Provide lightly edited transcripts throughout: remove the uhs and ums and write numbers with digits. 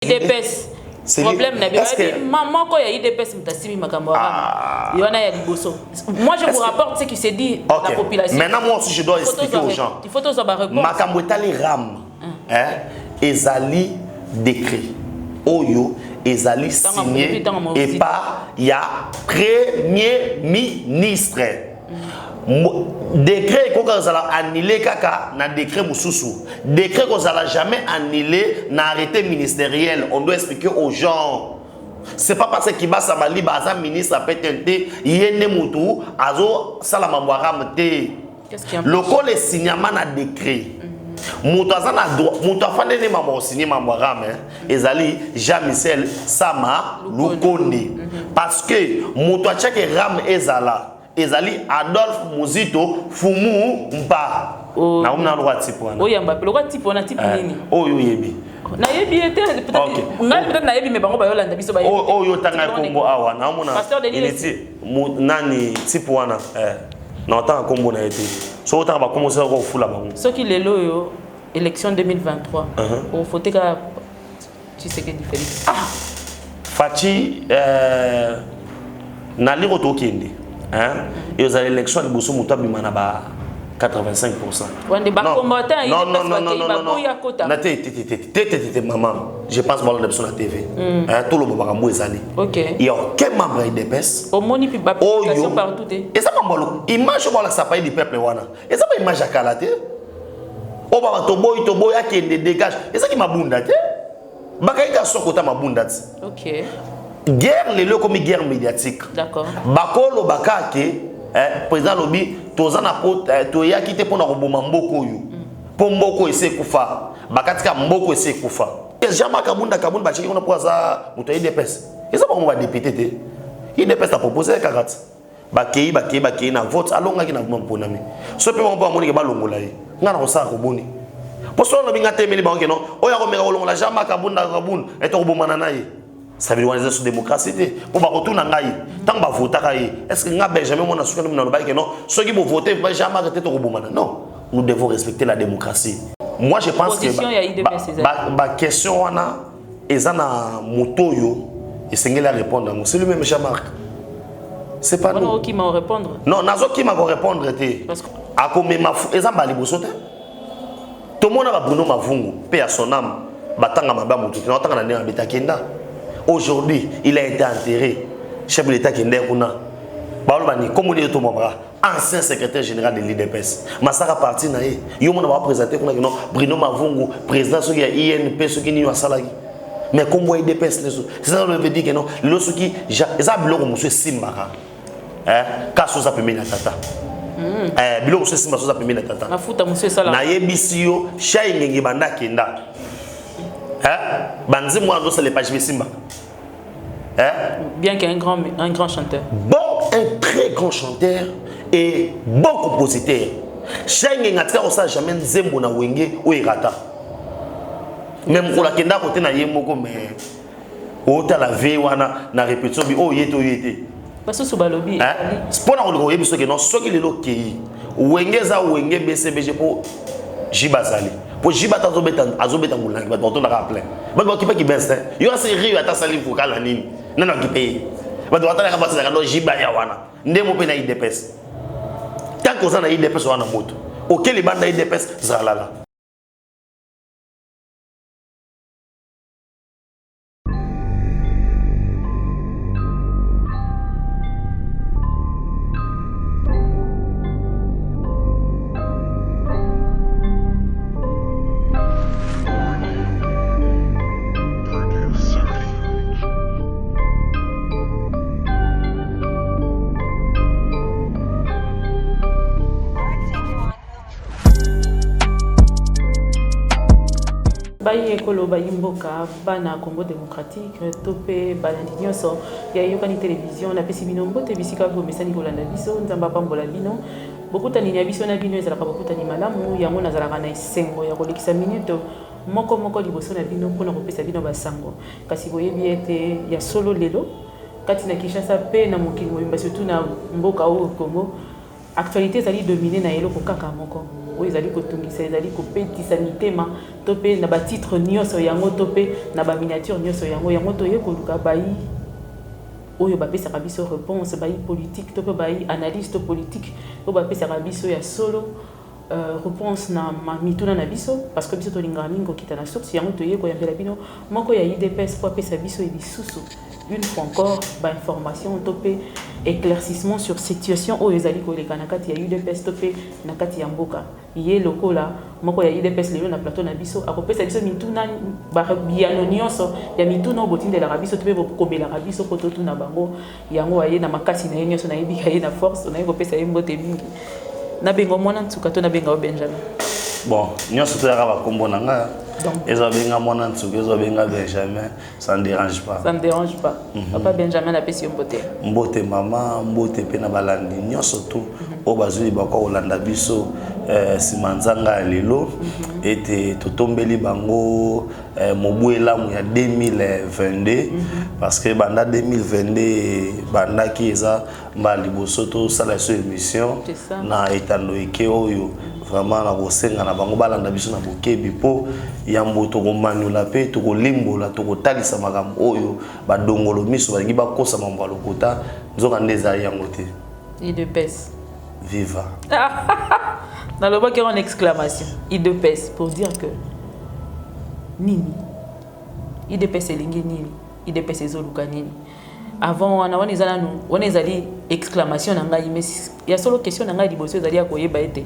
IDPS. Problème n'a pas. Maman quand il y a IDPS, m'tasimi makamora. Il y en a liboso. Moi je vous rapporte ce qui s'est dit la population. Maintenant moi aussi je dois expliquer aux gens. Il faut tous avoir réponse. Makamweta les ram. Ezali décret. Oyo ezali signé et par ya premier ministre. Décret qu'on a annulé kaka na décret mususu. Décret qu'on a jamais annulé na arrêté ministériel. On doit expliquer aux gens. C'est pas parce qu'il va s'abali baza ministre a pétenté yene mutu azo salama mwaram te. Le col est signé na décret. Mutu azana droit mutu afande ne mama signé mwaram ezali Jean-Michel Sama Lukonde parce que mutu a check ram ezala ezali Adolphe Muzito Fumu Mpa. Na umna lwa type wana. Oya mba lwa type wana type nini? Oyo yebi. Na yebi était peut-être ngai peut-être na yebi me bango ba yolanda biso ba yebi. Oyo tanga kombo awa na umna. Iliti nani type wana na otanga kombo na été. So otanga ba commencer ko fula bango. Soki lelo yo élection 2023. Au voter ka Tshisekedi Félix. Fachi na liro to kende. Et aux élections, les bourses montent à 85%. Maman, je pense que l'élection à la TV. Tout le monde est allé. Il n'y a aucun membre de l'EPS. Au monde, il n'y a pas de partout. Et ça, image que ça paye du peuple. Et ça, pas image à Kalate. Oh, bah, Toboy, qui dégage. Et ça qui m'a bundate. Bakaïka Sokota m'a bundate. Ok. Guerre les comme guerre médiatique. D'accord. Bakolo bakake président lobi tozana pot toya kité pona roboma mboko yo. Po mboko ese kufa. Bakatika mboko ese kufa. Jama kabunda ba cheki on poza muto IDPS. Eza ba mo député te. IDPS a proposé 40. Bakei na vote alonga ki na mponami. So pe mo ba moni ke ba longola yi. Ngana ko sa ko boni. Po so no binga temeli ba ngeno. Oya ko meka longola jama kabunda et to roboma na ye. Ça veut dire que c'est la démocratie. Pour retourner en Gaï, tant que voter, est-ce que Benjamin Mona soutient le non? Ceux qui vont voter, ne vont jamais arrêter de rebondir. Non, nous devons respecter la démocratie. Moi, je pense que la question est dans moto et c'est la répondre. C'est lui-même, Jean-Marc. C'est pas nous. Qui m'a répondre? Non, nazo qui m'a répondre. Parce que à combien ma fou, ils ont bali bosote. Tout le monde a Bruno Mavungu, paix à son âme. Batanga mabamu, tout le monde a un bétakenda. Aujourd'hui, il a été enterré. Chef de l'État qui est né. Comme on dit, ancien secrétaire général de l'IDPS. Massara parti na ye. Yo mona va présenter Bruno Mavungu, président de l'INP, ce qui n'y a salagi. Mais comme on IDPS, c'est ça veut dire que non. Lorsque ça bloque monsieur Simbara. Kaso ça peut mener tata. Bloque monsieur Simbara ça peut mener tata. Na futa monsieur Sala. Na yebisio shay ngi banda kenda. Banzi moi dans les pages Simba. Bien qu'un grand chanteur. Bon, un très grand chanteur et bon compositeur. Chengi ngatika osa jamais nzembo na wenge o irata. Même pour la kenda côté na yemoko mais ota la ve wana na répétition bi o yete. Parce que balobi. Spona ko yebiso ke non soki lelo kei. Wenge za wenge BCBG pour Jibazali. Pour Jibata azobeta mulangi ba tonton na rappelé. Ba ba kipa ki best. Yo série ata salim pour kala nini. Nana ki paye. Ba do ata ka basa ka do Jiba ya wana. Ndemo pe na IDPS. Tant que ça na IDPS wana moto. Auquel les bandes IDPS zalala. Bayi ekolo bayi mboka bana Congo démocratique topé balandi nyonso ya yokani télévision na pesi bino mbote bisika ko mesani ko landa biso nzamba pambola bino bokutani ya biso na bino ezalaka bokutani malamu yango nazalaka na esengo ya kolekisa minute moko liboso na bino mpona kopesa bino basango kasi boyebi ete ya solo lelo kati na Kinshasa pe na mokili mobimba surtout na mboka o Congo actualité ezali dominé na eloko kaka moko oyo ezali kotungisa ezali kopetisa mitema to pe na ba titre nyonso yango to pe na ba miniature nyonso yango to ye koluka bai oyo bapesaka biso réponse bai politique to pe bai analyste politique oyo bapesaka biso ya solo réponse na mituna na biso parce que biso tolingaka mingi kokita na source yango toye koyambela bino moko ya IDPS po apesa biso elisusu une fois encore ba information to pe éclaircissement sur situation oyo ezali koleka na kati ya UDPS to pe na kati ya mboka ye lokola moko ya UDPS lelo na plateau na biso akopesa biso mituna ba biano nyonso ya mituna botindelaka biso to pe bokomelaka biso po totuna bango yango aye na makasi na ye nyonso na yebika ye na force na ye kopesa ye mbote mingi na bengo mwana ntuka to na benga Benjamin bon nyonso to yaka bakombo na nga ezo benga mwana ntuka ezo benga Benjamin ça ne dérange pas papa Benjamin na pesi mbote mbote mama mbote pe na balandi nyonso to o bazuli bako olanda biso simanzanga lelo ete totombeli bango mobu elamu ya 2022 parce que banda 2022 banda ki eza mbali boso to sala so émission na etando eke oyo vraiment na kosenga na bango balanda biso na bokebi po ya mboto komanula pe to kolimbola to kotalisa makambo oyo badongolo miso balingi bakosa mambo lokota nzoka ndeza yango te IDPS viva dans le bas qui en exclamation IDPS pour dire que nini IDPS elingi nini IDPS ezoluka nini avant on ezali exclamation na ngai mais ya solo question na ngai liboso ezali ya koyeba ete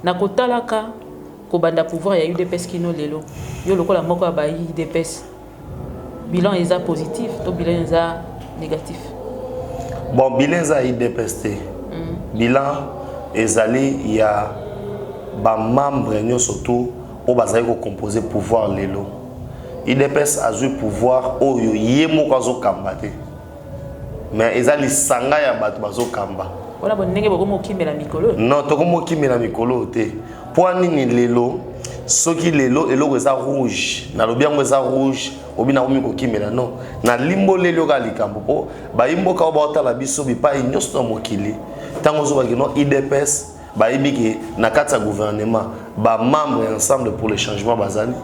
na kotalaka kobanda pouvoir ya UDPS kino lelo yo lokola moko ya ba UDPS bilan eza positif to bilan eza négatif bon bilan eza UDPS te bilan ezali ya ba membre nyonso to o bazali ko composer pouvoir lelo IDPS azui pouvoir oyo ye moko azokamba te mais ezali sanga ya bato bazokamba wala bonenge bokomo kimela mikolo non tokomo kimela mikolo te po nini lelo soki lelo eloko eza rouge na lobiango eza rouge obina komi kokimela non na limbo lelo ka likambo po ba imboka o baotala biso bipai nyonso na mokili tango zo bakino IDPS ba ibiki na kati ya gouvernement ba membre ensemble pour le changement bazali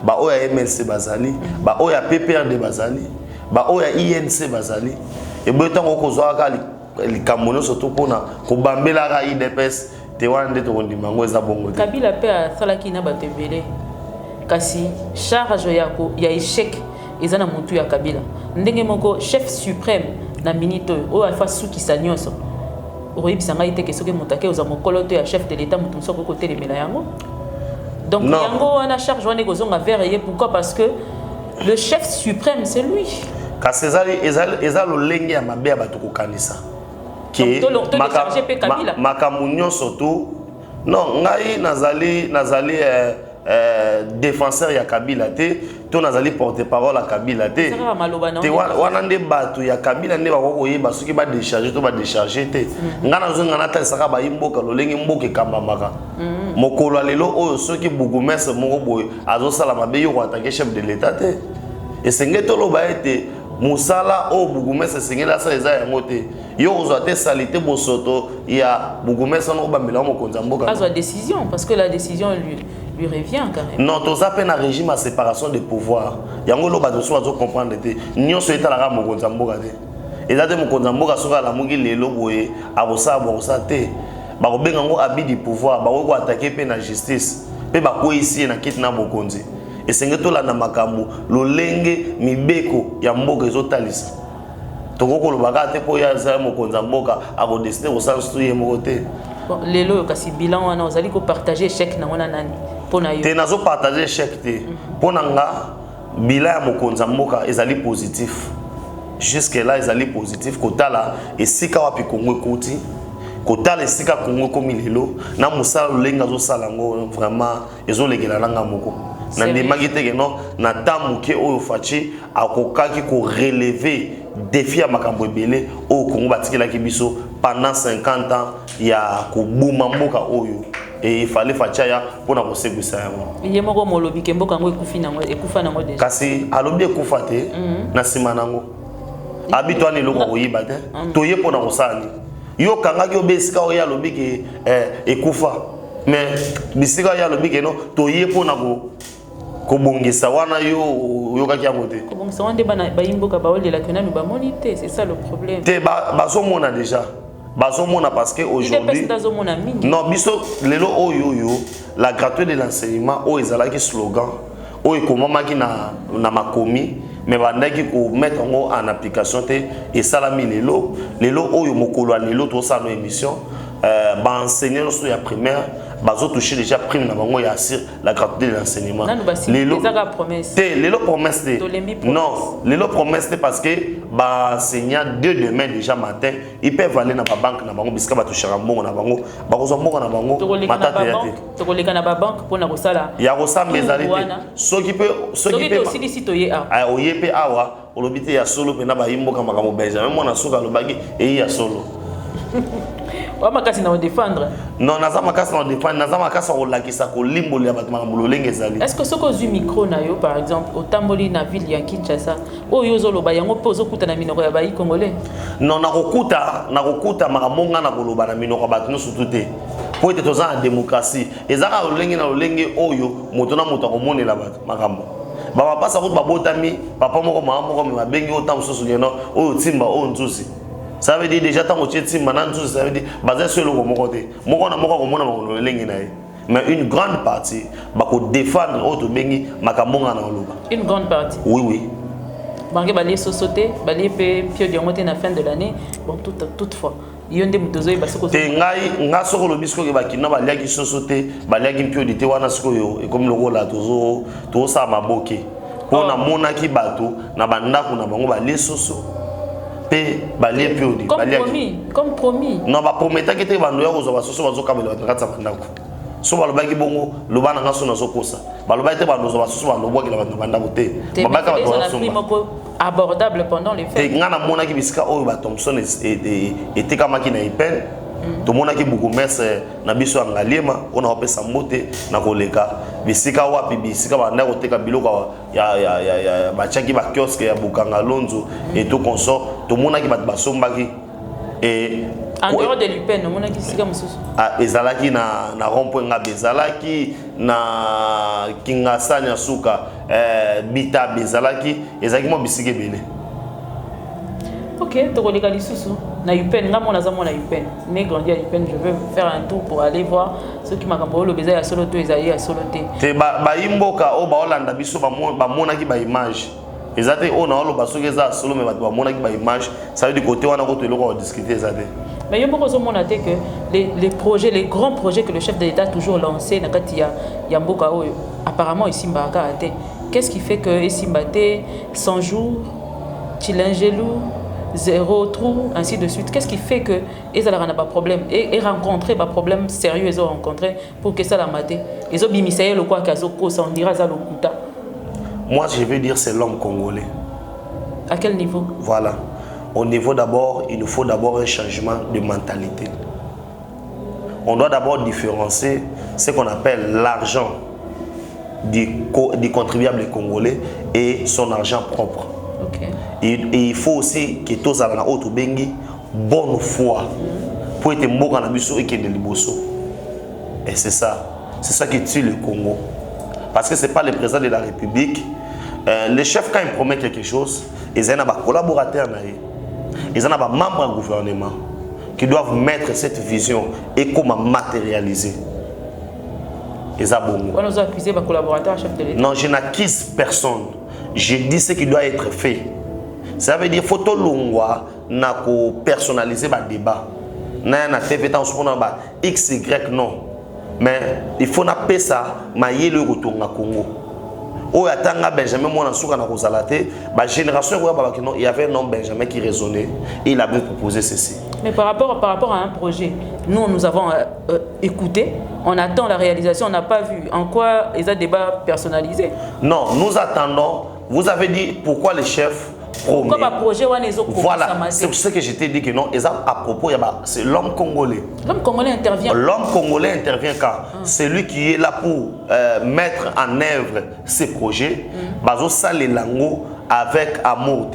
ba oya MLC bazali ba oya PPRD bazali ba oya INC bazali et botango kozwa ka likambo nyonso to pona kobambela ka IDPS te wana nde tokondimango eza bongo te Kabila pe asalaki na bato ebele kasi charge ya échec eza na mutu ya Kabila ndenge moko chef suprême na minute oyo afa sukisa nyonso oyebisa ngai te ke soki motake oza mokolo to ya chef de l'état mutu soko kotelemela yango donc yango wana charge wana ekozonga vers ye pourquoi parce que le chef suprême c'est lui kasi eza lolenge ya mabe ya bato kokanisa ke makambo nyonso to non ngai nazali défenseur ya Kabila te to nazali porte-parole ya Kabila te te wana nde bato ya Kabila nde bako koyeba soki ba décharger to ba décharger te ngana zonga na talisaka ba imboka lolenge mboka ekambamaka mokolo lelo oyo soki bourgmestre moko boye azosala mabe yo attaquer chef de l'état te esenge toloba ete musala o bourgmestre sengela sa eza yango te yo ozwa te salité bosoto ya bourgmestre no bambela mokonza mboka pas décision parce que la décision lui revient quand même non toza pe na régime à séparation des pouvoirs yango lo bato so bazo comprendre te nyonso etalaka mokonza mboka te eza te mokonza mboka soka la mungi lelo boye abosa bosa te bakobenga ngo abus du pouvoir bako attaquer pe na justice pe bakoisi na kiti na bokonzi esenge tolanda makambo lolenge mibeko ya mboka ezotalisa tokokoloba te po ya za mokonza mboka akodesine kosansu ye moko te lelo kasi bilan wana ozali ko partager chèque na wana nani pona yo te nazo partager chèque te pona nga bilan ya mokonza mboka ezali positif jusque là ezali positif kotala esika wapi Kongo ekoti kotala esika Kongo komi lelo na musala lolenge azosala ngo vraiment ezolekela nanga moko na ndemaki te non na tamuke oyo fachi akokaki ko relever défi ya makambo ebele au Congo batikelaki biso pendant 50 ans ya kobuma mboka oyo et il fallait facha pona kosebisa yango ye moko molobi ke mboka ngo ekufa nango deja kasi alobi ekufa te na sima nango abito ani loko koyiba te toye pona kosani yo kangaki obesika oya alobi ke ekufa mais bisika ya lobi que non to yé pour na ko bongisa wana yo ka kia moté ko bongisa wande bana ba imboka ba olela que na ba monité, c'est ça le problème. Te bazo mona déjà bazo mona parce que aujourd'hui non biso lelo oyo la gratuité de l'enseignement o ezala ki slogan o ekomamaki na makomi mais bandaki ko mettre en application te et salami lelo oyo mokolo lelo to sa no émission ba enseigner no ya primaire bazo toucher déjà prime na bango ya sur la gratuité de l'enseignement lelo promesse te lelo promesse non lelo promesse parce que ba enseignant dès demain déjà matin ils peuvent aller na ba banque na bango bisika ba toucher mbongo na bango ba kozo mbongo na bango matata ya te to koleka na ba banque pona kosala ya kosamba ezali te soki pe aussi les citoyens a oyepe awa olobite ya solo pe na ba imboka makamo Benjamin mona suka lobaki e ya solo wa makasi na défendre non naza makasi na défendre naza makasi ko lakisa ko limbola bato makambo lolenge ezali. Est-ce que ce que du micro na yo par exemple au tamboli na ville ya Kinshasa oyo zoloba yango pozo kuta na minoko ya bayi congolais? Non nakokuta makamonga na koloba na minoko bato no surtout po ete toza na démocratie ezaka lolenge na lolenge oyo moto na moto akomonela bato makambo baba pasa ko babotami papa moko mama moko me babengi otam soso ngeno oyo timba oyo ntusi. Ça veut dire déjà tant que tu es maintenant ça veut dire basé sur le côté moko na moko komona makolo lengi na ye mais une grande partie ba ko défendre auto bengi makamonga na loba une grande partie oui bange balé société balé pe pio de monter na fin de l'année bon toutefois yonde mutozo e basoko te ngai nga soko lobi soko ke bakina baliaki société baliaki pio de te wana soko yo e comme logo la to sa maboke pona mona ki bato na bandako na bango balé soso pe balie piodi comme promis non ba prometa que te bando ya kozo basoso bazokabela batrakatsa bandako so balobaki bongo lobana ngaso na sokosa balobaki te bando zo basoso bando bwaki la bandako te babaka bato abordable pendant les fêtes te ngana mona ki bisika oyo ba Thompson était kamaki na ipen to mona ki beaucoup messe na biso ngaliema ona opesa mbote na koleka bisika wapi bisika banda koteka biloko ya bachaki ba kiosque ya Bukanga Lonzo et tout consort to mona ki bat basombaki et en dehors de l'Upen no mona ki sika mususu ezalaki na rond-point ngabe ezalaki na Kingasanya suka bita bezalaki ezalaki mo bisike bele. Ok, tokoleka lisusu na Upen nga mona za mona Upen né grandi à Upen, je veux faire un tour pour aller voir ceux qui makambo lo beza ya solo to ezali ya solo te ba imboka o ba olanda biso ba mona ki ba image ezate o na lo ba soki za solo me ba mona ki ba image ça veut dire côté wana ko to eloko discuter ezate mais yo moko zo mona te que les projets les grands projets que le chef de l'État a toujours lancé na kati ya mboka oyo apparemment ici mbaka te. Qu'est-ce qui fait que ici mbate 100 jours Chilangelou 0 trou ainsi de suite? Qu'est-ce qui fait que ils n'ont pas problème et rencontrer pas problème sérieux ils ont rencontré pour que ça la maté ils ont bimisaye le quoi kazoko ça on dira ça le kuta. Moi je veux dire c'est l'homme congolais. À quel niveau? Voilà, au niveau d'abord il nous faut d'abord un changement de mentalité. On doit d'abord différencier ce qu'on appelle l'argent du contribuable congolais et son argent propre. Okay. Et il faut aussi que tous à la haute bengi bonne foi pour être mboka na biso et que de liboso. Et c'est ça qui tue le Congo. Parce que c'est pas le président de la République. Le chef quand il promet quelque chose, ils ont des collaborateurs, ils ont des membres du gouvernement qui doivent mettre cette vision et comment matérialiser. Ils ont bon. On nous a accusé par collaborateur chef de l'État. Non, je n'accuse personne. Je dis ce qui doit être fait. Ça veut dire qu'il faut que nous personnaliser le débat. Na TV tant on ba X Y non. Mais il faut appeler ça mailler le retour na Congo. O atanga Benjamin mona suka na kozalate, ba génération il y avait un nom Benjamin qui résonnait et il a bien proposé ceci. Mais par rapport à un projet, nous avons écouté, on attend la réalisation, on n'a pas vu en quoi ils ont débat personnalisé. Non, nous attendons. Vous avez dit pourquoi les chefs promet. Voilà, c'est pour ça que je t'ai dit que non, à propos, c'est l'homme congolais. L'homme congolais intervient. L'homme congolais intervient quand c'est lui qui est là pour mettre en œuvre ces projets. Bazo sale lango avec amour.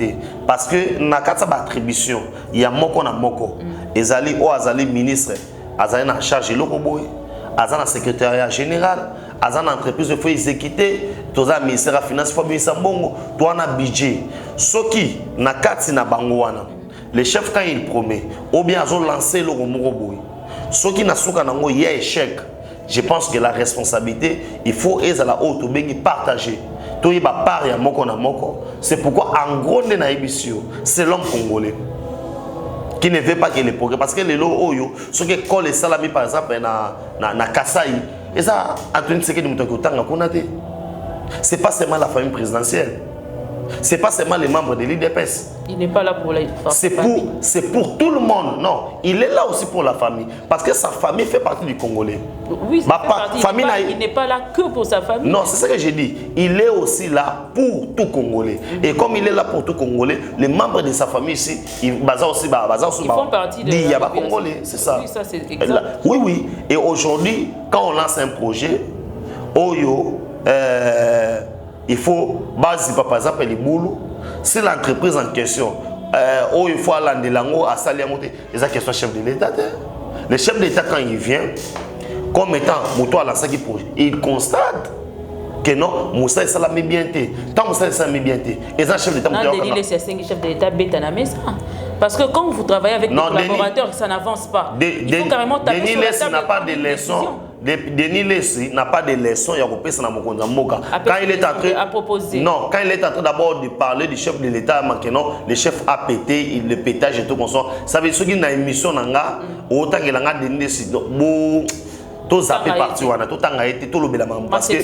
Parce que na kata attribution, il y a moko na moko. Ezali o azali ministre, azali na charge loko boy. azana secrétariat général, azana entreprise il faut exécuter, toza ministère de finance faut ministère bongo, toi na budget. Soki na kati na bango wana. Le chef quand il promet ou bien azo lancer le romoroboy. Soki na suka nango y a échec. Je pense que la responsabilité, il faut être la haute ou partager. Tout y va part ya moko na moko. C'est pourquoi en gros na ebisio, c'est l'homme congolais qui ne veut pas que les progrès parce que les lots oyo, ceux qui collent les salami par exemple na Kasaï, et ça Antoine Tshisekedi mutoki utanga konate. C'est pas seulement la famille présidentielle. C'est pas seulement les membres de l'IDPS. Il n'est pas là pour la famille. C'est pour tout le monde. Non, il est là aussi pour la famille. Parce que sa famille fait partie du Congolais. Oui, il n'est pas là que pour sa famille. Non, c'est ce que j'ai dit. Il est aussi là pour tout Congolais. Et comme il est là pour tout Congolais, les membres de sa famille ici, ils font partie de la Congolais. C'est ça. Oui, ça c'est exact. Oui, oui. Et aujourd'hui, quand on lance un projet, Oyo, il faut, par exemple, les boulots, c'est l'entreprise en question. Il faut aller de l'ango à Saliamote. C'est la question chef de l'État. Le chef de l'État, quand il vient, comme étant Mouto à l'ancien projet, il constate que non, Moussa est salamé bien. Tant Moussa est salamé bien. Et ça, chef de l'État, chef de l'État, bête à la parce que quand vous travaillez avec des collaborateurs, ça n'avance pas. Il faut carrément taper sur la table. N'a pas de leçons. Denis Lessi n'a pas de leçons. Quand il est en train, non, quand il est en train d'abord de parler du chef de l'État, le chef a pété, le pétage et tout comme ça. Ça veut dire qu'il y a une émission autant que l'anga Denis Lessi. Tout zappé parti wana tout tanga été tout le parce que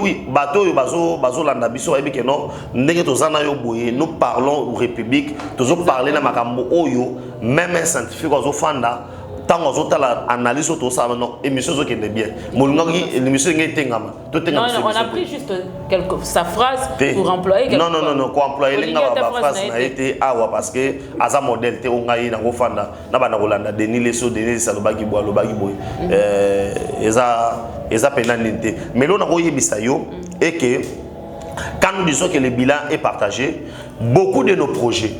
oui bateau bazo landa biso ebi que non ndenge tozana yo boye nous parlons aux république toujours parler na makambo oyo même un scientifique ozo fanda tant ozo tala analyse tout ça non émission zo kende bien molunga ki émission ngé tengama tout tengama non on a pris juste sa phrase pour employer quelque non ko employer lenga ba phrase na été awa parce que aza modèle te onga yi na ko fanda na bana kolanda Denis Leso Denis Salobaki boy eza pénalité mais là on a koyebisa yo et que quand nous disons que le bilan est partagé beaucoup de nos projets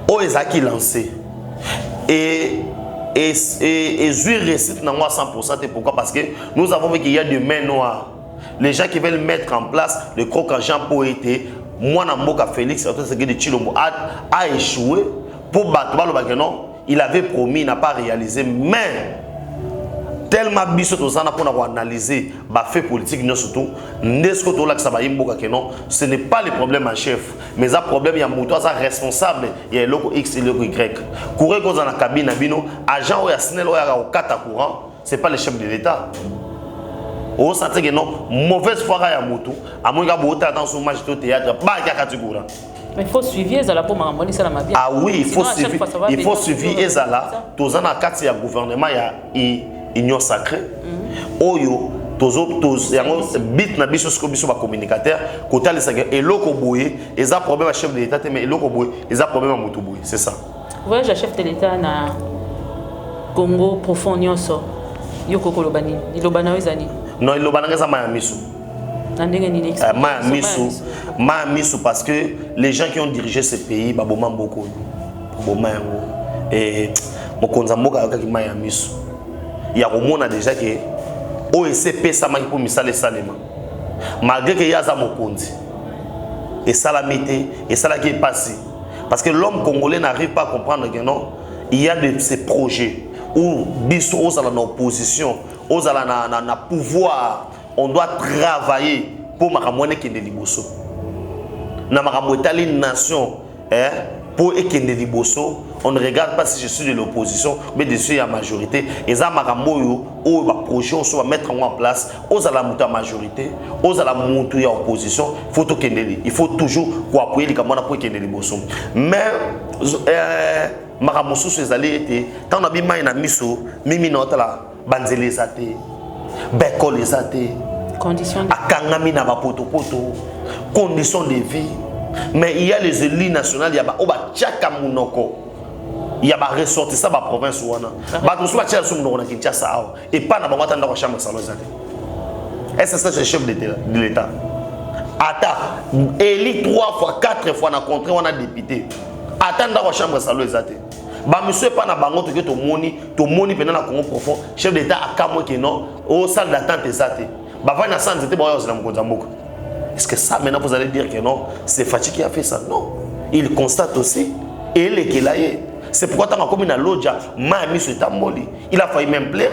ont été lancés et jouir récite dans moi 100%. Pourquoi? Parce que nous avons vu qu'il y a des mains noires. Les gens qui veulent mettre en place le croc en Jean Poété, moi Namboka Félix, a échoué pour battre le non. Il avait promis, il n'a pas réalisé, mais tellement biso tozana pour analyser ba fait politique non surtout nesko to la que ça va yimboka que non ce n'est pas le problème en chef mais un problème il y a moto ça responsable il y a loko X et loko Y courir dans la cabine bino agent ou ya snel ou ya au kata courant c'est pas le chef de l'État on sent que non mauvaise foi ya moto à moins que boter attention match au théâtre ba ya katigura. Mais il faut suivre Ezala pour m'amener ça dans ma vie. Ah oui, il faut suivre Ezala tozana kati ya gouvernement ya union sacrée oyo tozo yango bit na biso sko biso ba communicateur côté les saga et loko boye eza problème à chef de l'État mais loko boye eza problème à mutu boye c'est ça voyage à chef de l'État na Congo profond nyonso yoko kolobani ilobana wezani non ilobana ngeza mayamisu na ndenge ni mayamisu parce que les gens qui ont dirigé ce pays ba boma mboko boma yango et mokonza mboka akaki mayamisu il y a au monde déjà que OSP ça manque pour misale salema malgré que y a za mokonzi et salamité et ça là qui est passé parce que l'homme congolais n'arrive pas à comprendre que non il y a de ces projets où biso aux à l'opposition aux à la pouvoir on doit travailler pour makamone qui est de liboso na makamotali nation pour ekende liboso on ne regarde pas si je suis de l'opposition mais je suis à majorité et ça makamoyo ou ba projet on va mettre en place aux à la majorité aux à la monter en opposition faut to kendeli il faut toujours appuyer les kamona pour ekende liboso mais makamosu ces allés était tant na bima na miso mimi notala banzele zate beko les zate conditions akangami na ba poto conditions de vie. Mais il y a les élus nationaux, il y a Tchaka Mounoko, il y a ressorti ça la province ouana. Tout soit tchèque sur mon Kinshasa et pas na bangata dans la chambre salozade. Est-ce que c'est le chef de l'État? Attends, élu 3 fois 4 fois na contre on a député. Attends dans la chambre salozade. Ba monsieur pas na bango to que to moni pendant la Congo profond chef d'état à Kamwe que non au salle d'attente exacte ba va na santé te ba yo na mkonza mboka. Est-ce que ça maintenant vous allez dire que non c'est Fachi qui a fait ça? Non, il constate aussi et il est qu'il a. C'est pourquoi tant comme une lodja m'a mis sur Tamboli il a failli même pleurer.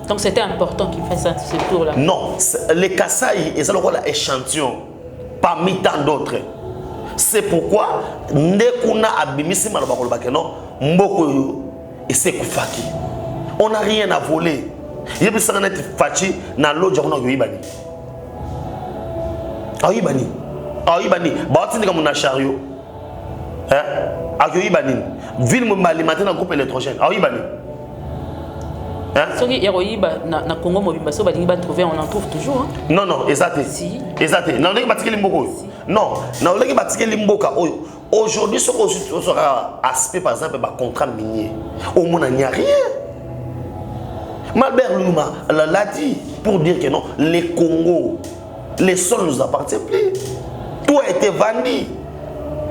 Donc c'était important qu'il fasse ce tour là. Non, les Kasaï et ça le rôle échantillon parmi tant d'autres. C'est pourquoi Ndekuna abimisi malobakolo bakeno mboko et c'est kufaki. On n'a rien à voler. Il y a besoin d'être Fachi na lodja on a yoibani. Ayoibani. Ayoibani. Ba tindi comme na chariot. Hein? Ayoibani. Ville mo alimenter na groupe électrogène. Ayoibani. Ce qui est na Congo mobimba so balingi ba trouver on en trouve toujours. Non non, exact. Si. Exact. Non, on batiki limboko. Non, non, on batiki limboka. Aujourd'hui ce qu'on sera aspect par exemple ba contrat minier. Au monde n'y a rien. Malbert Luma l'a dit pour dire que non, les Congo, les sols nous appartiennent plus. Tout a été vendu.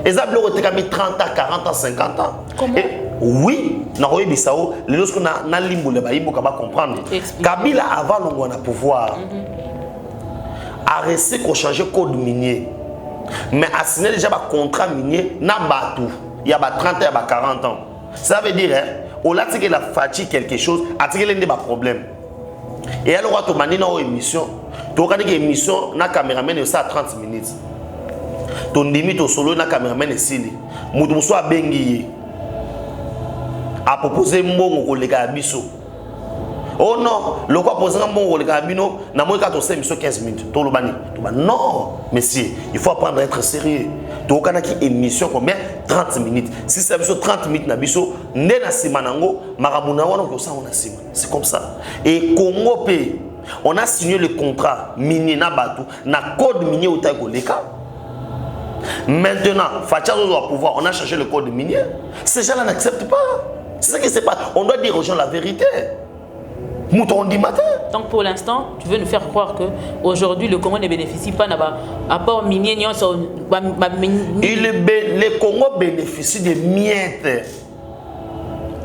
Les ableurs ont été mis 30 ans, 40 ans, 50 ans. Comment? Oui, Bissau, lorsqu'on a limbo le baïbo va comprendre. Kabila avant le pouvoir a resté qu'on change code minier. Mais a signé déjà un contrat minier n'a pas tout. Il y a 30 ans, il y a 40 ans. Ça veut dire au là que la fatigue quelque chose, a tiré des problèmes. Et alors on a une émission. Tu as une émission na caméraman et ça 30 minutes. Ton limite au solo na caméraman et sili. Mutu so bengi a proposé mbongo kolega biso. Oh non, le quoi poser mbongo kolega bino na moi 14 émission 15 minutes. To lobani. Non, monsieur, il faut apprendre à être sérieux. To kana ki émission combien 30 minutes. Si c'est émission 30 minutes na biso, ndé na sima nango makamuna wana ko sa on sima. C'est comme ça. Et Congo P, on a signé le contrat minier na batu na code minier au taille koleka. Maintenant, Facha doit pouvoir, on a changé le code minier. Ces gens-là n'acceptent pas. C'est ça qui se passe. On doit dire aux gens la vérité. Mouton dit matin. Donc pour l'instant, tu veux nous faire croire que aujourd'hui le Congo ne bénéficie pas d'un apport minier. Les Congo bénéficient de miettes.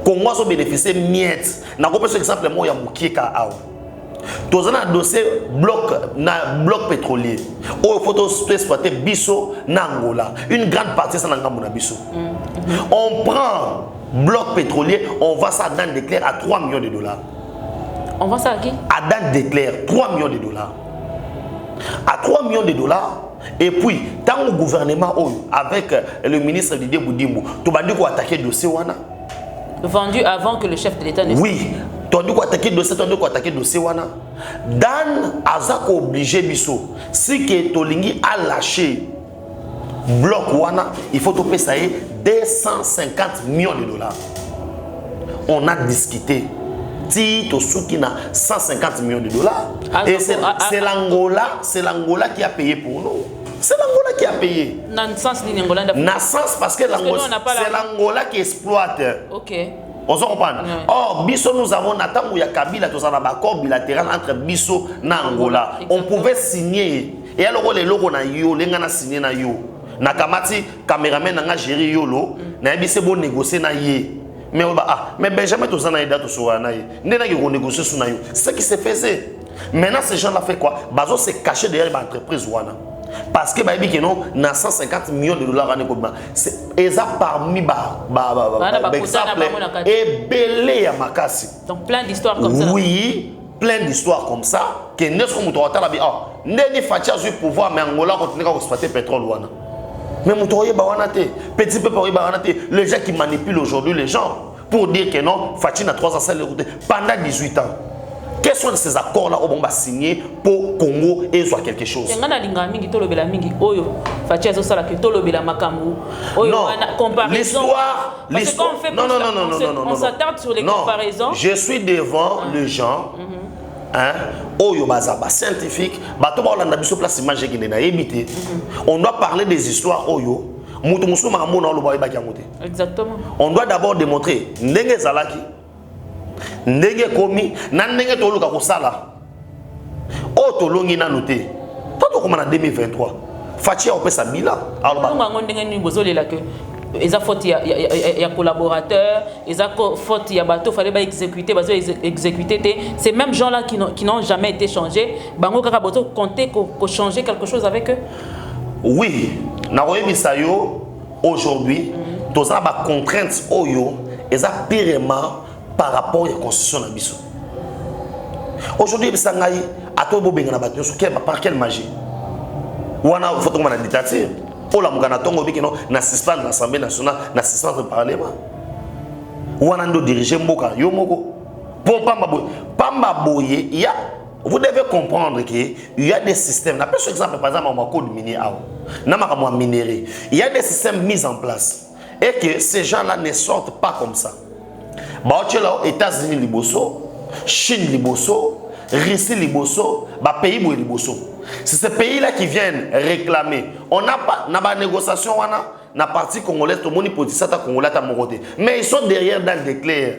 Congo bénéficie de miettes. N'a pas par exemple moi il y a Moukieka Aou. Tous un dossier bloc pétrolier. Où il faut exploiter Bisso Nangola. Une grande partie c'est Nangamuna Bisso. On prend bloc pétrolier, on vend ça dans des clairs à 3 millions de dollars. On vend ça à qui? À Dan déclare 3 millions de dollars. À 3 millions de dollars. Et puis, tant le gouvernement avec le ministre Didier Boudimou, tu vas dire qu'on attaquer le dossier. Vendu avant que le chef de l'État ne... Oui, tu as dit qu'on attaquer le dossier, tu as dit qu'on attaquer le dossier. Dan Azak obligé Bisso. Si que Tolingi a lâché bloc Wana, il faut te payer 250 millions de dollars. On a discuté. Tito Soukina 150 millions de dollars. Et c'est l'Angola qui a payé pour nous. C'est l'Angola qui a payé. Dans le sens parce que c'est l'Angola qui exploite. Ok. On se comprend. Or, Bisso, nous avons Nathan Mouya Kabila, nous avons un accord bilatéral entre Bisso et Angola. On pouvait signer. Et alors, les logos na yo, les gens signé na yo. Nakamati, caméraman n'a géré yolo. Na bise bon négocier na yé. Mais Benjamin tous en a aidé tous en a négocié sur naïo. C'est ce qui se faisait. Maintenant ces gens là fait quoi? Bazo s'est caché derrière l'entreprise wana. Parce que bah que non, na 150 millions de dollars en économie. C'est exact parmi exemple et belé à Makassi. Donc plein d'histoires comme ça. Oui, plein d'histoires comme ça. Que n'est-ce qu'on m'a dit ah, n'est-ce Fatia sur pouvoir mais Angola continue à exploiter pétrole wana. Mais petit peu les gens qui manipulent aujourd'hui les gens pour dire que non, Fachi n'a 3 ans pendant 18 ans. Quels sont ces accords-là où on va signer pour Congo et soit quelque chose? Non, l'histoire. Non. On s'attarde sur les comparaisons. Je suis devant les gens. Oyo bazaba scientifique bato ba olanda biso place image qui na yebité on doit parler des histoires oyo mutu musu makamona lo ba yebaki ngote. Exactement. On doit d'abord démontrer ndenge zalaki ndenge komi na ndenge to luka ko sala o to longi na noté to to comme en 2023 Fachi a opé sa bilan alors ndenge ni bozolela que ils ont faute, il y a collaborateurs, ils ont faute, il y a bateau, fallait pas exécuter, ces mêmes gens-là qui n'ont jamais été changés, bango kaka bateau compter pour changer quelque chose avec eux. Oui, naroye bisayo aujourd'hui, tous ça ba contraintes oyo, ils ont purement par rapport à la constitution de biso. Aujourd'hui bisangai ato bo benga na bateau par quelle magie? Wana faut qu'on a dictature. Pour la mugana tongo biki no n'assistant de l'Assemblée nationale, n'assistant du Parlement. Wana ndo diriger mboka yo moko. Pour pamba boye, il y a, vous devez comprendre qu'il y a des systèmes. Par exemple, en code minier, il y a des systèmes mis en place et que ces gens-là ne sortent pas comme ça. États-Unis liboso, Chine liboso, Russie liboso, pays liboso. C'est ces pays-là qui viennent réclamer. On n'a pas de négociation, on a la partie congolaise, tout le monde peut dire ça, mais ils sont derrière dans des clairs.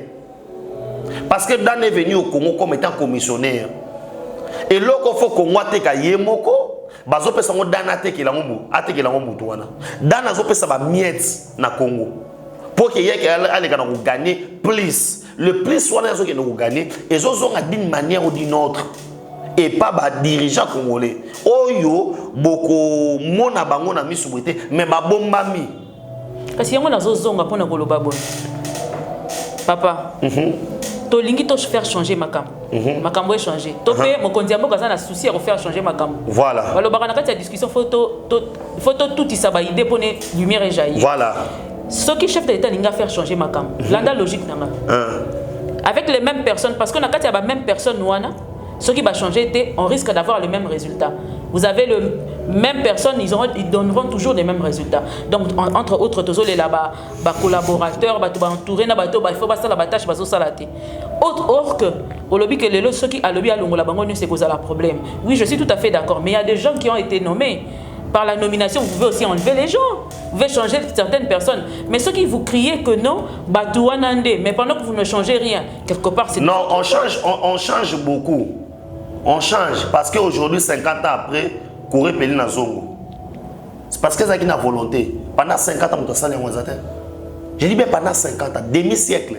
Parce que Dan est venu au Congo comme étant commissionnaire. Et là, il faut qu'on ait un yémoko, bazo pesa ngo Dan ateke la ngombu, ateke la ngombu tuana. Dan azo pesa ba miette na Congo. Pour que yeke ale kana gagner plus. Le plus soit azo que nous gagner, et zo zonga d'une manière ou d'une autre. Et pas ba dirigeant congolais. Oyo boko mona bango na misubité, mais ba bombami. Kasi yango na zo zonga pona koloba bon. Papa. To lingi to faire changer makam. Makam est changer. To pe mo kondiambo kaza na souci à refaire changer makam. Voilà. Balo baka na kati ya discussion photo tout isaba idée pone lumière et jaillir. Voilà. Ce qui chef de l'état linga faire changer makam. Landa logique nanga. Avec les mêmes personnes parce que na kati ya ba même personne wana, ce qui va changer on risque d'avoir le même résultat. Vous avez le même personne, ils donneront toujours les mêmes résultats. Donc entre autres tous les là-bas, collaborateurs, entourés na bateau, il faut passer la tâche bazo salate. Or que au lobby que les lots ceux qui a lobby à longo la bango c'est cause la problème. Oui, je suis tout à fait d'accord, mais il y a des gens qui ont été nommés. Par la nomination, vous pouvez aussi enlever les gens. Vous pouvez changer certaines personnes. Mais ceux qui vous criez que non, batouanande, mais pendant que vous ne changez rien, quelque part c'est... Non, on change beaucoup. On change parce qu'aujourd'hui, 50 ans après, courir Péli na Zongo. C'est parce que ça qui n'a volonté. Pendant 50 ans, on a salé en Wazaten. Je dis bien pendant 50 ans, demi-siècle.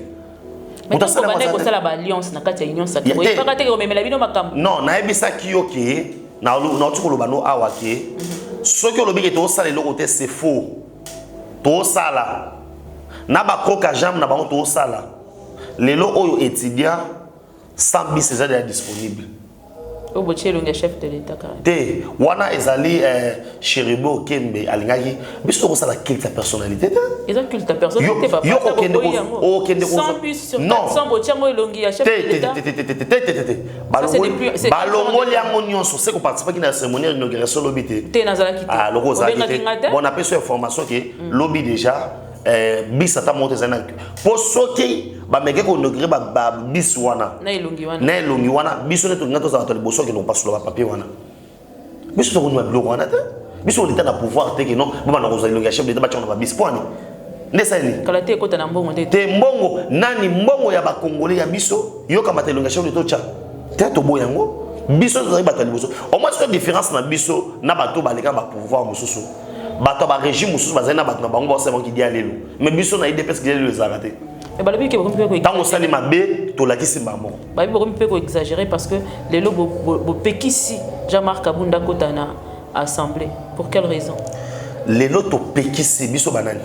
Mais quand on a la alliance, on a une union sacrée. Il faut pas que on la vie dans ma cam. Non, na ebisa kiyoke, na tu lo bano awake. Ce que le bic est au salé le côté c'est faux. To sala. Na ba koka jam na ba to sala. Les lots oyo étudiants 100 bis c'est déjà disponible. Au botier le chef de l'état carré. Té wana ezali Cheribo Kembe alingaki biso ko sala culte personnalité té. Ils ont culte personnalité papa. Yo kende ko sans plus sur 400 botier mo elongi ya chef de l'état. Balongoli yango nyonso c'est ko participer ki na cérémonie d'inauguration lobby té. Té nazala kité. Ah loko zaki. Bon appel sur information que lobby déjà bisata monte zana pour soki ba meke ko inaugurer ba bis wana na elongi wana biso ne to ngato za to liboso ke non pas sur le papier wana biso to ko no biloko wana te biso on est na pouvoir te que non ba na ko za elongi chef d'état ba tshona ba bis point ne ça ni kala te ko ta na mbongo te mbongo nani mbongo ya ba congolais ya biso yo ka mata elongi chef d'état tcha te to boyango biso za ba to liboso au moins c'est différence na biso na ba to ba leka ba pouvoir mususu bato ba régime mususu bazana bato na bango ba qui dit alelo mais biso na IDPS qui dit les arrêter et ba lobi ke bokompe ko tango sali mabe to lakisi bamo ba bokompe ko exagérer parce que les lots bo pekisi Jean-Marc Kabunda kotana assemblée pour quelle raison les lots to pekisi biso banani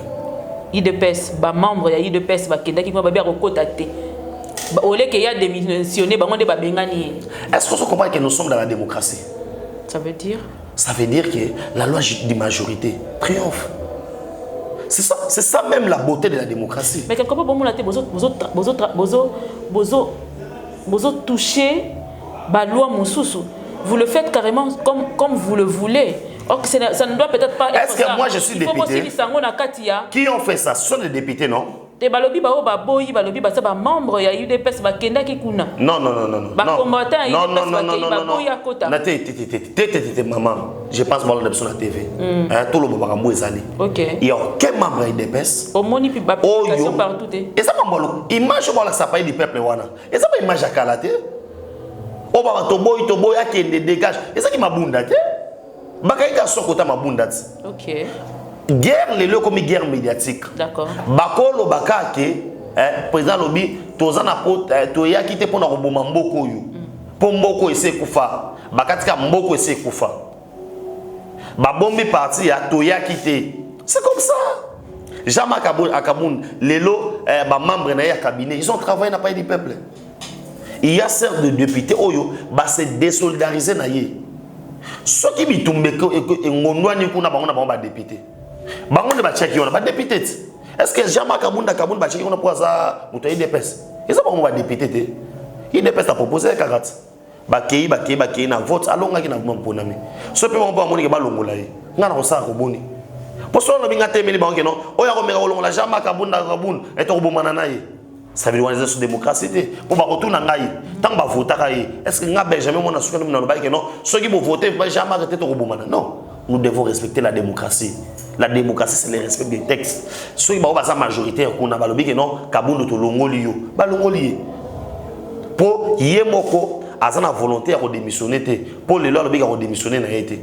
IDPS ba membre ya IDPS ba kenda ki ba bia ko kotate au lieu que y a démissionné bango de ba bengani. Est-ce qu'on se comprend que nous sommes dans la démocratie? Ça veut dire que la loi de majorité triomphe. C'est ça même la beauté de la démocratie. Mais quelque part, vous touchez la loi Moussoussou. Vous le faites carrément comme vous le voulez. Or, ça ne doit peut-être pas être ça. Est-ce que moi je suis député? Qui ont fait ça? Ce sont des députés, non? Te balobi ba o ba boyi balobi ba sa ba membre ya UDPS ba kenda ki kuna. Non. Ba combattant ya UDPS ba ki ba boyi akota. Na te maman, je pense moi la personne à TV. Tout le monde ba ezali. OK. Il y a aucun membre ya UDPS. Au moni pi ba publication partout te. Et ça ba image ba la ça pas du peuple wana. Et ça ba image akala te. O ba to boy akende dégage. Et ça qui mabunda te. Ba kaika sokota mabunda te. OK. guerre lelo comme guerre médiatique. D'accord. Bakolo bakake président lobi tozana po toya kité pona koboma mboko yo. Po mboko ese kufa. Bakatika mboko ese kufa. Babombi parti ya toya kité. C'est comme ça. Jean-Marc Akaboun, lelo ba membre na ya cabinet, ils ont travaillé na pas du peuple. Il y a certes de députés oyo ba se désolidariser na ye. Ce qui bitumbe ko ngondwani kuna bango na bango ba député. Bango ne ba check yo na ba député. Est-ce que Jean-Marc Akaboun ba check yo na pour ça muto IDPS? Ils ont bango ba député te. IDPS a proposé 40. Ba kei na vote alonga ki na mponami. Ce pe bango ba moni ke ba longola ye. Ngana ko sa ko boni. Pour ça on a bien temeli bango ke non. Oya ko meka longola Jean-Marc Akaboun et to bomana na ye. Ça veut dire que c'est démocratie. Pour va retourner en Gaï, tant que va voter, est-ce que nous Benjamin mon associé nous n'avons pas que non, ceux qui vont voter vont jamais arrêter de rebondir. Non, nous devons respecter la démocratie. La démocratie c'est le respect des textes. Ceux qui vont passer majorité, on a valobé que non, Kaboun de Longolio, ba Longolié. Pour Yemoko, à sa volonté à démissionner, pour les lois à démissionner n'a été.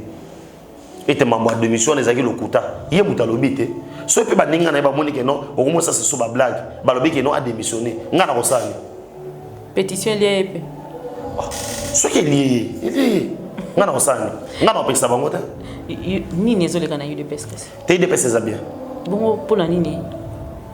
Et tes membres de démission les agis le kuta. Yemuta lobité. Ceux qui baninga na ba moni que non, au moins ça c'est sur ba blague. Ba lobi que non a démissionné. Ngana ko sali. Pétition liée. Ce qui est lié. Ngana ko sali. Ngana ko pesa bango ta. Ni nezole kana UDPS. Te UDPS c'est bien. Bon pour la nini.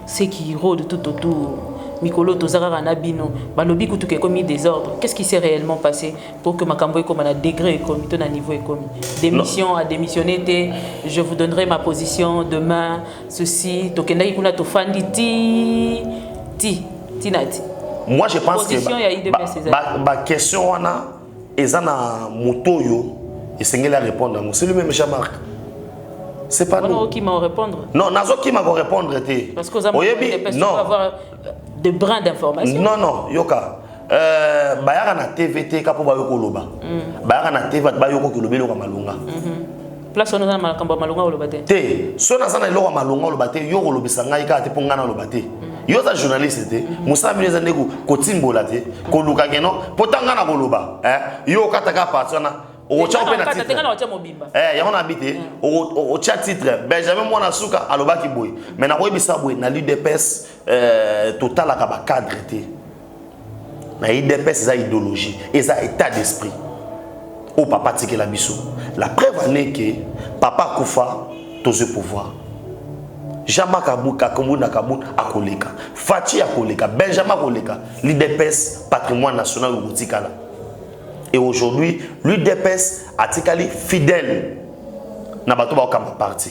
C'est qui rôde tout autour. Mikolo tozaka na bino balobi kutu ke commis désordre. Qu'est-ce qui s'est réellement passé pour que Makambo comme à degré comme ton niveau est commis démission à démissionner je vous donnerai ma position demain ceci tokenda ikuna to fandi tinati. Moi je pense que ma question wana ezana motoyo esengela répondre c'est lui même Jean-Marc. C'est pas nous qui m'a répondre. Non, nazo qui m'a répondre parce que non avoir de brins d'information. Non, yoka. Bayaka na TVT kapo bayoko loba. Bayaka na TV bayoko kilobe loka malunga. Place on a malakamba malunga loba te. Te, so na sana loka malunga loba te yoko lobisa ngai ka te pongana loba te. Yo za journaliste te, musa mineza ndeko kotimbola te, ko luka keno, potanga na koloba, yo kataka partsana. O tcha pe na titre. Ya on habité o tcha titre Benjamin Mwana Suka alobaki boy. Mais na koyebisa boy na l'UDPS total akaba cadre té. Na l'UDPS za idéologie et ça état d'esprit. O papa tike la biso. La preuve est que papa Koufa tose pouvoir. Jean-Marc Akaboun akoleka. Fati akoleka, Benjamin akoleka. L'UDPS patrimoine national outikala. Et aujourd'hui, l'UDPS a été fidèle na bato ba okamba parti.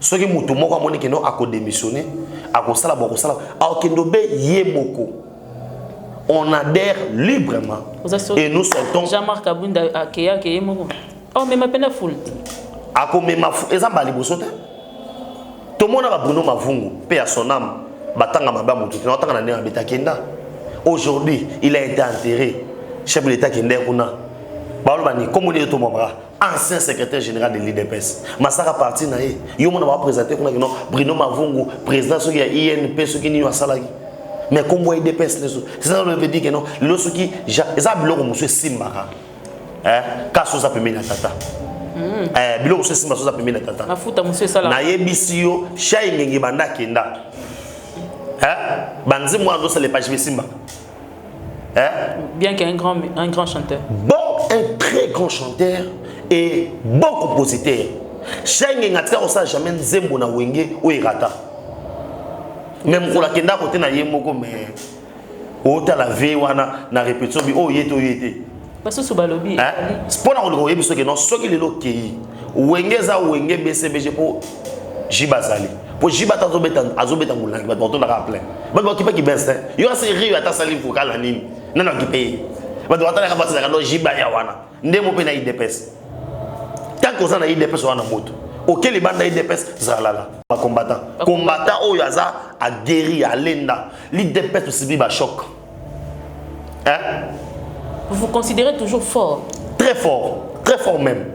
Ce qui mutu moko amoni que non a démissionné, a kosala boko sala, a okendobe yemoko. On adhère librement et nous sortons. Jean-Marc Abunda akeya yemoko. Oh mais ma peine full. Ako me ma ezamba libosote. Tout le monde a Bruno Mavungu, paix à son âme, batanga maba mutu, na otanga na ndenge betakenda. Aujourd'hui, il a été enterré. Chef de l'État qui est là, comme on dit tout le monde, ancien secrétaire général de l'IDPS. Massara parti na ye, yo mona va présenter qu'on a non Bruno Mavungu, président ceux qui a INP ceux qui n'y a salari. Mais comme moi IDPS c'est ça veut dire que non, le ceux qui ça biloko monsieur Simbara. Kaso za pemena tata. Biloko monsieur Simba so za pemena tata. Mafuta monsieur Sala. Na yebisi yo, shay ngenge banda kenda. Banzi moi ndo les pages Simba. Bien qu'un grand chanteur. Bon, un très grand chanteur et bon compositeur. Chenge ngatika osa jamais nzembo na wenge o irata. Même pour la kenda côté na yemoko mais ota la vie wana na répétition bi o yete. Parce que so balobi. Sport na ko yebiso ke non soki lelo kei. Wenge za wenge BCBG pour Jibazali. Pour Jibata azobeta mulangi ba tonton na rappelé. Ba ba kipa ki best. Yo a série ata salim pour kala nini. Non qui paye. Ba do atala ka batsa ka no Jiba ya wana. Ndemo pe na IDPS. Tant que ça na IDPS wana moto. OK les bandes IDPS zalala. Ba combattant oyo aza a guéri a lenda. L'IDPS subit ba choc. Vous vous considérez toujours fort. Très fort même.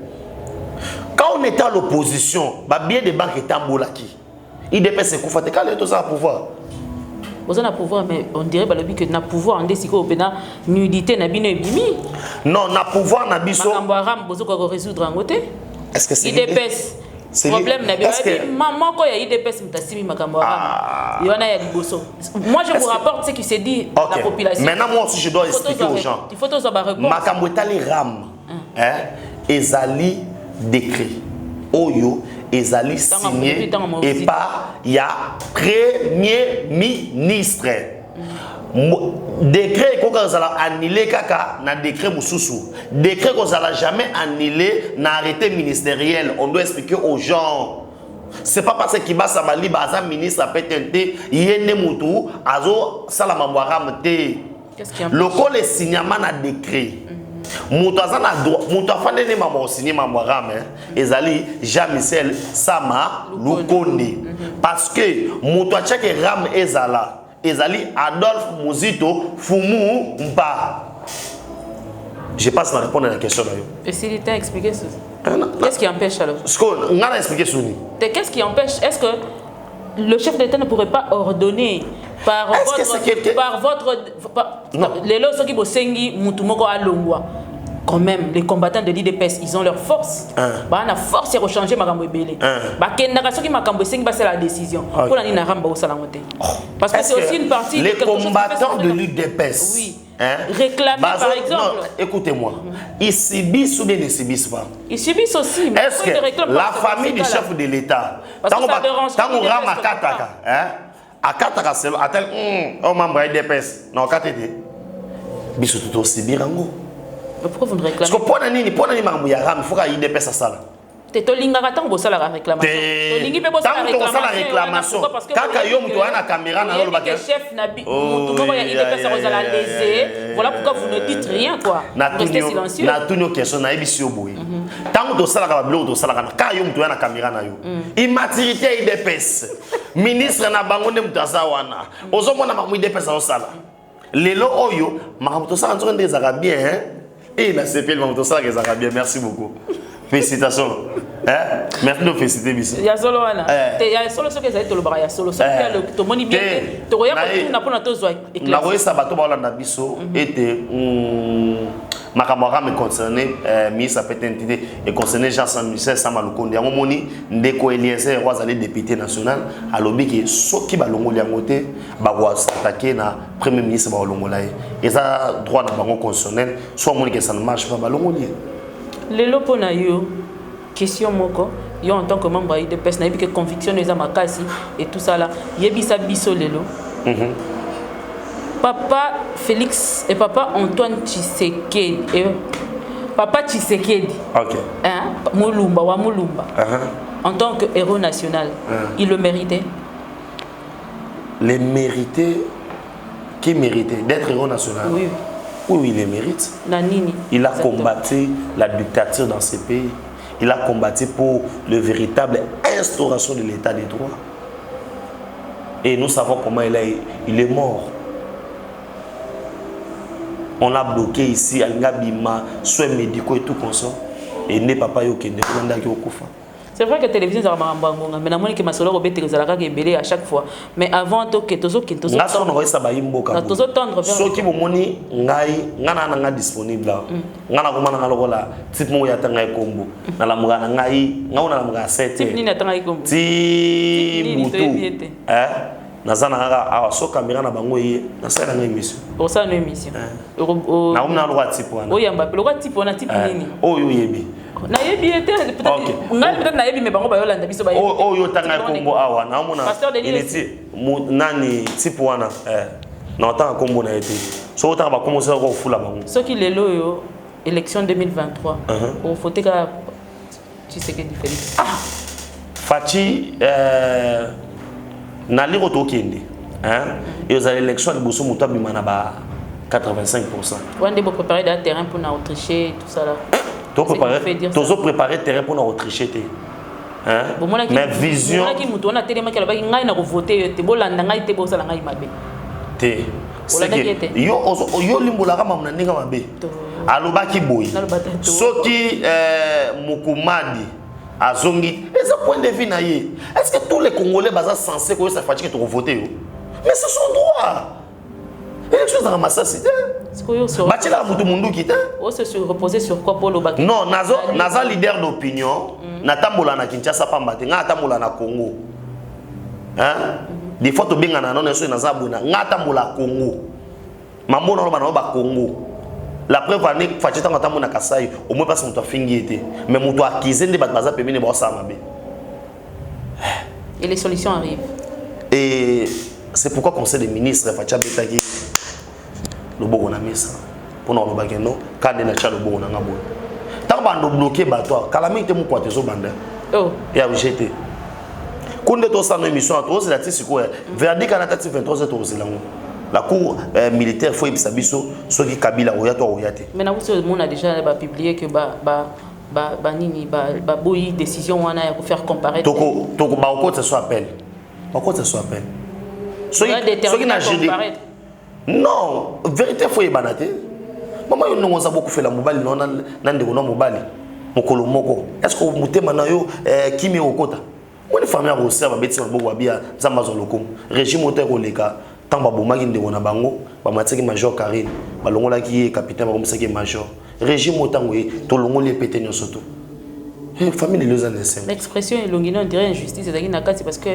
Quand on était à l'opposition, bah bien des banques étaient en bolaki. IDPS c'est quoi fait quand les deux à pouvoir. Vous avez pouvoir mais on dirait que na pouvoir en desiko pena nudité na bino ebimi. Non, na pouvoir na biso. Makambo aram bozo ko résoudre en côté. Est-ce que c'est IDPS C'est problème est-ce que maman quand il y a IDPS mutasimi makambo il y en a ya liboso. Moi je vous rapporte ce qui s'est dit la population. Maintenant moi aussi je dois expliquer aux gens. Il faut tous avoir réponse. Makambo etali ram ezali décret oyo ezali signé et par ya premier ministre. Décret qu'on a annulé kaka na décret mususu. Décret qu'on a jamais annulé na arrêté ministériel. On doit expliquer aux gens. C'est pas parce qu'il va s'abali baza ministre a pété yene mutu azo salamamwaram te. Le col est signé na décret. Mutu azana droit, mutu afande ne mama signé mamwaram ezali Jean-Michel Sama Lukonde. Parce que mutu a checké ram ezala ezali Adolphe Muzito Fumu Mpa. Je passe à répondre à la question d'ailleurs. Et s'il t'a expliqué ça, qu'est-ce qui empêche alors? On a expliqué ça. Qu'est-ce qui empêche? Est-ce que le chef d'État ne pourrait pas ordonner par votre les lois qui bosengi mutumoko alongwa? Quand même, les combattants de l'IDPS, ils ont leur force. Bah, la force est rechanger Makambo Ebele. Bah, Kendaka qui Makambo Seng, c'est la décision. Pour la Nina Ramba au Salamote. Parce que c'est aussi une partie. Les combattants de l'IDPS. Oui. Réclamer par exemple. Écoutez-moi. Ils subissent ou bien ne subissent pas? Ils subissent aussi. Est-ce que la famille du chef de l'État, tant qu'on rame à Kataka, à Kataka, c'est à tel membre IDPS, non, Katete, bisous tout aussi birango. Pourquoi vous ne réclamez pas? Parce que pour il faut qu'il y ait des personnes ça. Tu as la réclamation. La réclamation. Quand il y a une caméra, le chef Nabi, voilà pourquoi vous ne dites rien quoi. Vous restez silencieux. Na tout nos questions na ebisi oboyi. Tant que ça la bloc ça la quand il y a une caméra na yo. Immaturité IDPS. Ministre na bango ne mutaza wana. Ozomona mamu IDPS au sala. Lelo oyo mamu ça en train de bien hein. Et la CPL mamu ça bien. Merci beaucoup. Félicitations. Merci de féliciter Bissi. Il y a solo wana. Il y a solo ce que ça été le bara solo. Ce que le to moni bien. To roya ko na pona to zo éclairci. Na roya sabato ba na biso était makamara me concerné ministre pétentité et concerné Jean-Michel Sama Lukonde. Ya moni ndeko Eliezer Roazali député national a lobby que soki ba longoli yangote ba wa s'attaquer na premier ministre ba longolai. Et ça droit na bango constitutionnel soit moni que ça ne marche pas ba longoli. Les lopo na yo question moko yo en tant que membre de PES na que conviction les amakasi et tout ça là yebisa biso lelo papa Félix et papa Antoine Tshisekedi et papa Tshisekedi hein Mulumba wa Mulumba en tant que héros national il le méritait. Les méritait qui méritait d'être héros national? Oui. Oui, il le mérite. Nanini. Il a combattu la dictature dans ce pays. Il a combattu pour le véritable instauration de l'état des droits. Et nous savons comment il est mort. On l'a bloqué ici, à Ngabima, soins médicaux et tout comme ça. Et n'est pas Yokende, c'est vrai que la télévision est en train de mais je sais que à chaque fois. Mais avant, tu as disponible. na yebi était peut-être ngai peut-être na yebi mais bango bayolanda biso ba yo tanga kombo awa na mona nani type wana na tanga kombo na été so tanga ba commencer ko fula bango ce qui lelo yo élection 2023 au voter ka Tshisekedi Félix Fachi na liro to kende et aux élections de bosso muto bimana ba 85%. Wande bo préparer des terrain pour na Autriche tout ça là. Tous préparer le terrain pour nous autricher. Mais vision. Yo limbolaka mamna ninga mabe. Alobaki boy. Soki Mukumadi azongi. Est-ce point de vue na ye? Est-ce que tous les Congolais sont censés que ça fatigue de voter? Mais c'est son droit. Élection dans Massassi. Batila Moutou Mundu qui on se reposer sur quoi pour le bac? Non, naza leader d'opinion. Natambola na Kinshasa pambate. Natambola na Congo. Hein? Des fois, tu bien en non, naza buna. Natambola Congo. Mambo na ba na Congo. La preuve année, Fachita Natambola Kasai. Au moins parce que tu as fini. Mais Moutou a quitté des baza pémine bon ça mabe. Et les solutions arrivent. Et c'est pourquoi le Conseil des ministres Facha Betaki le bon na mesa pour nous le non quand on a le bon na ngabo tant bando bloqué bateau calamité mon quoi tezo banda oh et a jeté quand on a une émission à tous la tisi quoi verdict à la tati 23 heures la cour militaire faut ibisabiso ceux qui Kabila oyato oyate maintenant vous on a déjà publié que nini boyi décision wana ya faire comparer toko ba ko ça soit appel ba ko ça soit appel ceux qui n'a jamais non, vérité faut y banater. Maman yo non za beaucoup fait la mobile non nande ko no mobile. Mokolo moko. Est-ce que vous mutema na yo kimi okota? Moi les familles a reçu ba beti maboko babia za mazoloko. Régime moteur oleka tamba bomaki ndeko na bango ba matiki major Karine. Ba longola ki capitaine ba komsaki major. Régime motango to longoli pété nyoso to. Famille les années. L'expression longino on dirait injustice c'est parce que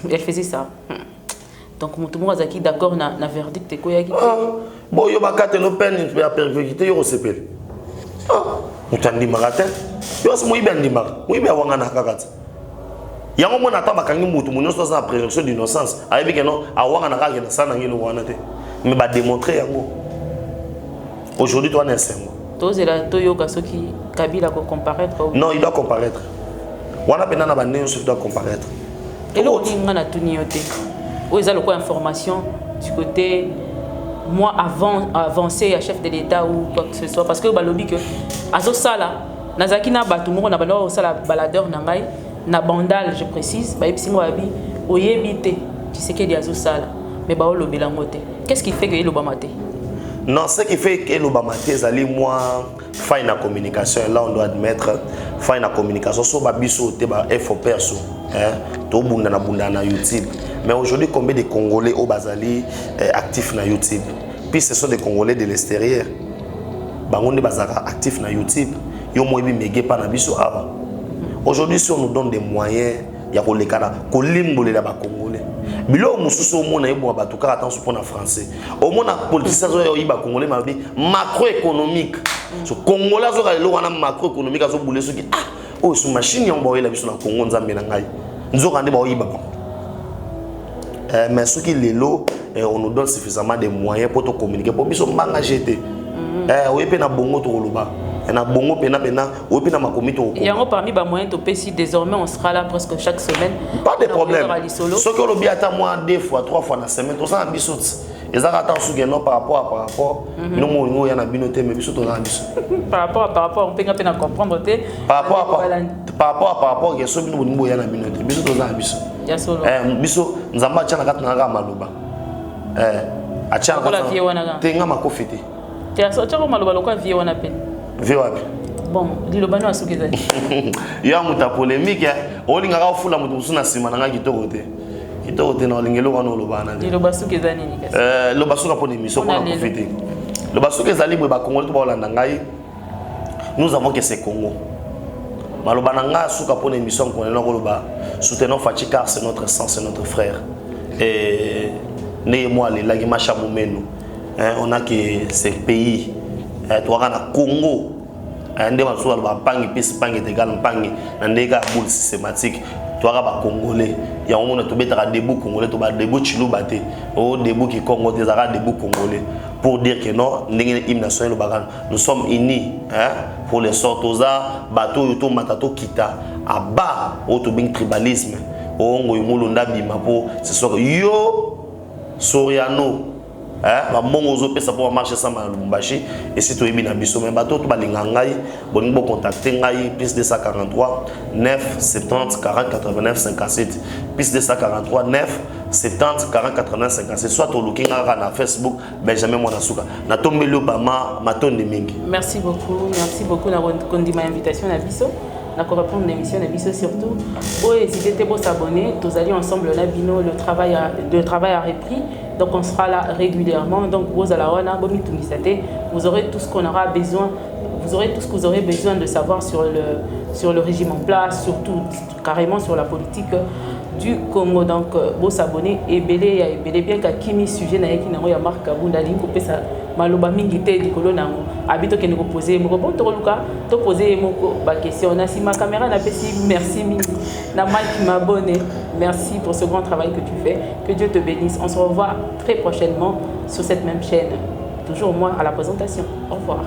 elle faisait ça. Donc, tout le monde est d'accord na verdict. Bon, il y a des peine à perpétuité, il y a des peine. Ah, il y a des marathons. Il y a des marathons. Il y a des marathons. Il y a des marathons. Il y a des marathons. Il y a présomption d'innocence. Il y a des marathons. Mais il va démontrer. Aujourd'hui, tu as un seul. Kabila doit comparaître. Non, il doit comparaître. Il doit comparaître. Et là, on a tout nioté. Où est le quoi information du côté moi avant avancer à chef de l'État ou quoi que ce soit parce que balobi que azo sala nazaki na batu moko na balo sala baladeur na ngai na bandal je précise ba yebisi ngo abi oyebite tu sais que di azo sala mais ba olobela ngote qu'est-ce qui fait que elobama te? Non, ce qui fait que l'obama te zali moi faille na communication là on doit admettre faille na communication so ba biso te ba effort perso hein to bunda na YouTube. Mais aujourd'hui, combien de Congolais au Bazali actifs na YouTube? Puis ce sont des Congolais de l'extérieur. Bangonde Bazara actifs na YouTube. Yo moyebi mege pa na biso ava. Aujourd'hui, si on nous donne des moyens, ya ko lekana ko limbole la ba Congolais. Bilo mususu o mona yebo ba tuka attention pour na français. Au mona politicien zo yi ba Congolais ma bi macroéconomique. So Congolais zo ka lo wana macroéconomique azo boule so ki ah oh su machine ya mboye la biso na Congo nzambe na ngai. Nzoka nde ba yi ba. Mais ce qui est là, on nous donne suffisamment de moyens pour te communiquer. Pour nous m'engager. Oui, puis na bongo to loba. Na bongo pena oui puis na makomi to. Il y a parmi les moyens to si désormais on sera là presque chaque semaine. Pas de problème. Ce que le bien attend moi 2 fois 3 fois dans la semaine, tout ça bisous. Les attendent sous non par rapport. Nous mon y a na binoté mais bisous to na bisous. Par rapport on peut pas comprendre té. Par rapport que ce nous y a na binoté. Bisous to na bisous. Ya solo. Bisous nzamba tchana kat na maloba. Achana kat. Tenga makofiti. Tu as sorti comme maloba lokwa vie wana pe. Vie wapi? Bon, lilobano asukeza. Ya muta polémique olinga ka fula mutu musuna sima na ngaki to côté. Kito te na lingelo kana lobana. Liloba sukeza nini kasi? Loba suka poni miso pour profiter. Loba suka zali bo ba Congolais to ba Holanda ngai. Nous avons que c'est Congo. Maloba nanga suka poni mission ko na koloba. Soutenons Fachi car c'est notre sang, c'est notre frère. Et né moi les lagima chamumenu. On a que ces pays toi na Congo. Ande ba so ba pangi pis pangi te gal pangi na ndeka boule systématique. Toi ba Congolais, ya on a to betara debout Congolais to ba debout chiluba te. O debout qui Congo te zara debout Congolais pour dire que non, hymne national nous sommes unis pour les sortosa bateau yoto matato kita aba auto bing tribalisme o ngo yumulunda bima po c'est sûr yo Soriano ba mongo zo pesa pour marcher ça ma Lubumbashi et si to ebina biso mais bateau to balinga ngai boni bo contacter ngai plus 243 9 70 40 89 57 plus 243 9 70 40 89 57 soit to looking na Facebook Benjamin Mwanasuka na tombeli obama matonde mingi. Merci beaucoup na kondima invitation na biso na ko répondre l'émission na biso surtout n'hésitez pas à s'abonner tous allez ensemble là bino le travail a repris Donc on sera là régulièrement. Donc vous aurez tout ce qu'on aura besoin. Vous aurez tout ce que vous aurez besoin de savoir sur le régime en place, surtout carrément sur la politique du Congo. Donc vous s'abonnez et belé bien qu'à kimi sujet na yeki nango ya Marc Kabunda linko pesa maloba mingi te dikolo nango habito ke ndiko poser moko bon to luka to poser moko ba question na si ma caméra na pesi merci mingi na Mike m'abonne. Merci pour ce grand travail que tu fais. Que Dieu te bénisse. On se revoit très prochainement sur cette même chaîne. Toujours moi à la présentation. Au revoir.